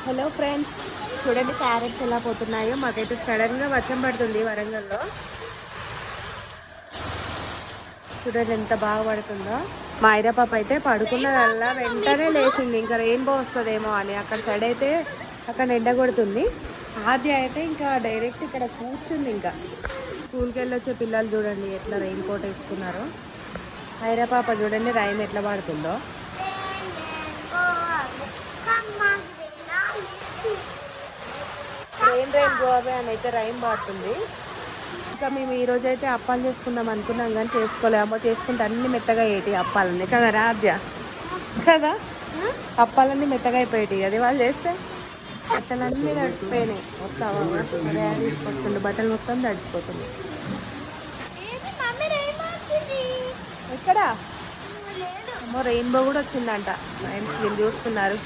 Hello friends, చూడండి carrots ఎలా పోతున్నాయో. మాకైతే సడన్గా వర్షం పడుతుంది వరంగల్లో. చూడండి ఎంత బాగా పడుతుందో. మా ఐరా పాప అయితే పడుకున్నదల్లా వెంటనే లేచింది, ఇంకా రెయిన్బో వస్తుందేమో అని. అక్కడ సైడ్ అయితే అక్కడ ఎండ కొడుతుంది. ఆద్య అయితే ఇంకా డైరెక్ట్ ఇక్కడ కూర్చుంది. ఇంకా స్కూల్కి వెళ్ళొచ్చే పిల్లలు చూడండి ఎట్లా రెయిన్ కోట్ వేసుకున్నారో. ఐరా పాప చూడండి రైన్ ఎట్లా పడుతుందో. రెయిన్ గోవే అని అయితే రైన్ పడుతుంది. ఇంకా మేము ఈరోజు అయితే అప్పాలు చేసుకుందాం అనుకున్నాం కానీ చేసుకోలేమో. చేసుకుంటే అన్ని మెత్తగా అయ్యేటి అప్పాలన్నీ కదా రాధ్య, కదా అప్పాలన్నీ మెత్తగా అయిపోయేటి. అది వాళ్ళు చేస్తే బట్టలన్నీ తడిచిపోయినాయి. తీసుకొస్తుంది, బట్టలు మొత్తం తడిచిపోతుంది. ఎక్కడ ఏమో రెయిన్బో కూడా వచ్చిందంట. వీళ్ళు చూస్తున్నారు.